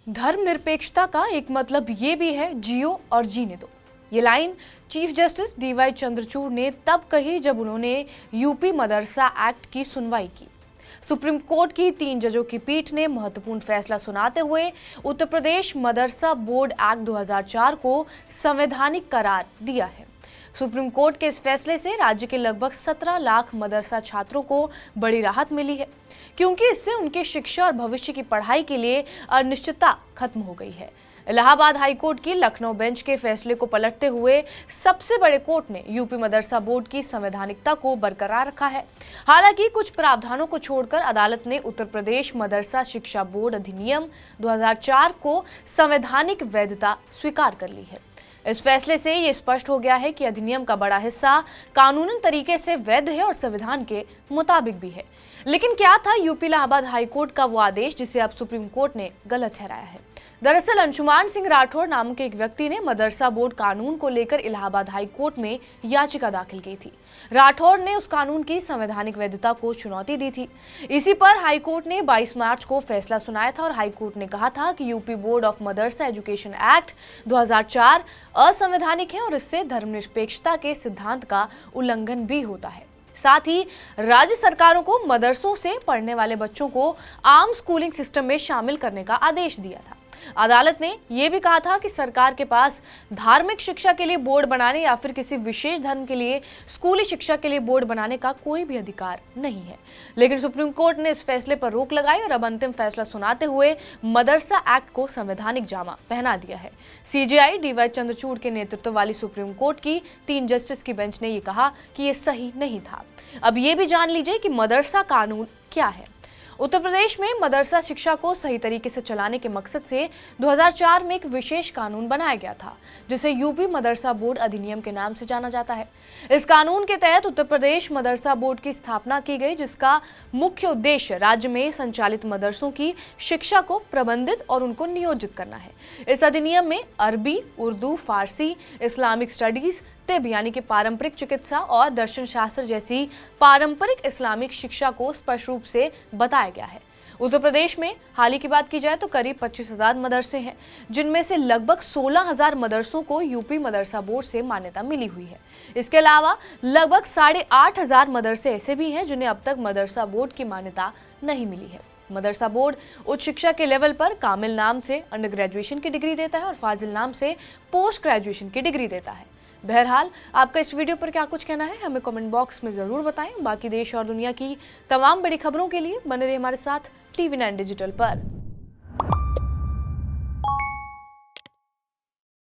धर्मनिरपेक्षता का एक मतलब ये भी है जियो और जीने दो। ये line chief justice DY Chandrachud ने तब कही जब उन्होंने यूपी मदरसा एक्ट की सुनवाई की। सुप्रीम कोर्ट की 3 जजों की पीठ ने महत्वपूर्ण फैसला सुनाते हुए उत्तर प्रदेश मदरसा बोर्ड एक्ट 2004 को संवैधानिक करार दिया है। सुप्रीम कोर्ट के इस फैसले से राज्य के लगभग 17 लाख मदरसा छात्रों को बड़ी राहत मिली है, क्योंकि इससे उनके शिक्षा और भविष्य की पढ़ाई के लिए अनिश्चितता खत्म हो गई है। इलाहाबाद हाईकोर्ट की लखनऊ बेंच के फैसले को पलटते हुए सबसे बड़े कोर्ट ने यूपी मदरसा बोर्ड की संवैधानिकता को बरकरार रखा है। हालांकि कुछ प्रावधानों को छोड़कर अदालत ने उत्तर प्रदेश मदरसा शिक्षा बोर्ड अधिनियम 2004 को संवैधानिक वैधता स्वीकार कर ली है। इस फैसले से ये स्पष्ट हो गया है कि अधिनियम का बड़ा हिस्सा कानूनन तरीके से वैध है और संविधान के मुताबिक भी है। लेकिन क्या था यूपी इलाहाबाद हाईकोर्ट का वो आदेश जिसे अब सुप्रीम कोर्ट ने गलत ठहराया है? दरअसल अंशुमान सिंह राठौड़ नामक एक व्यक्ति ने मदरसा बोर्ड कानून को लेकर इलाहाबाद हाईकोर्ट में याचिका दाखिल की थी। राठौड़ ने उस कानून की संवैधानिक वैधता को चुनौती दी थी। इसी पर हाईकोर्ट ने 22 मार्च को फैसला सुनाया था और हाईकोर्ट ने कहा था कि UP board of Madrasa education act 2004 असंवैधानिक है और इससे धर्मनिरपेक्षता के सिद्धांत का उल्लंघन भी होता है। साथ ही राज्य सरकारों को मदरसों से पढ़ने वाले बच्चों को आम स्कूलिंग सिस्टम में शामिल करने का आदेश दिया था। अदालत ने यह भी कहा था कि सरकार के पास धार्मिक शिक्षा के लिए बोर्ड बनाने या फिर किसी विशेष धर्म के लिए स्कूली शिक्षा के लिए बोर्ड बनाने का कोई भी अधिकार नहीं है। लेकिन सुप्रीम कोर्ट ने इस फैसले पर रोक लगाई और अब अंतिम फैसला सुनाते हुए मदरसा एक्ट को संवैधानिक जामा पहना दिया है। सीजेआई डीवाई चंद्रचूड़ के नेतृत्व वाली सुप्रीम कोर्ट की 3 जस्टिस की बेंच ने यह कहा कि यह सही नहीं था। अब ये भी जान लीजिए कि मदरसा कानून क्या है। उत्तर प्रदेश में मदरसा शिक्षा को सही तरीके से चलाने के मकसद से 2004 में एक विशेष कानून बनाया गया था, जिसे यूपी मदरसा बोर्ड अधिनियम के नाम से जाना जाता है। इस कानून के तहत उत्तर प्रदेश मदरसा बोर्ड की स्थापना की गई, जिसका मुख्य उद्देश्य राज्य में संचालित मदरसों की शिक्षा को प्रबंधित और उनको नियोजित करना है। इस अधिनियम में अरबी, उर्दू, फारसी, इस्लामिक स्टडीज, तिब यानी कि पारंपरिक चिकित्सा और दर्शन शास्त्र जैसी पारंपरिक इस्लामिक शिक्षा को स्पष्ट रूप से बताया गया है। उत्तर प्रदेश में हाल ही की बात की जाए तो करीब 25,000 मदरसे हैं, जिनमें से लगभग 16,000 मदरसों को यूपी मदरसा बोर्ड से मान्यता मिली हुई है। इसके अलावा लगभग 8,500 मदरसे ऐसे भी हैं जिन्हें अब तक मदरसा बोर्ड की मान्यता नहीं मिली है। मदरसा बोर्ड उच्च शिक्षा के लेवल पर कामिल नाम से अंडर ग्रेजुएशन की डिग्री देता है और फाजिल नाम से पोस्ट ग्रेजुएशन की डिग्री देता है। बहरहाल आपका इस वीडियो पर क्या कुछ कहना है हमें कमेंट बॉक्स में जरूर बताएं। बाकी देश और दुनिया की तमाम बड़ी खबरों के लिए बने रहिए हमारे साथ TV9 डिजिटल पर।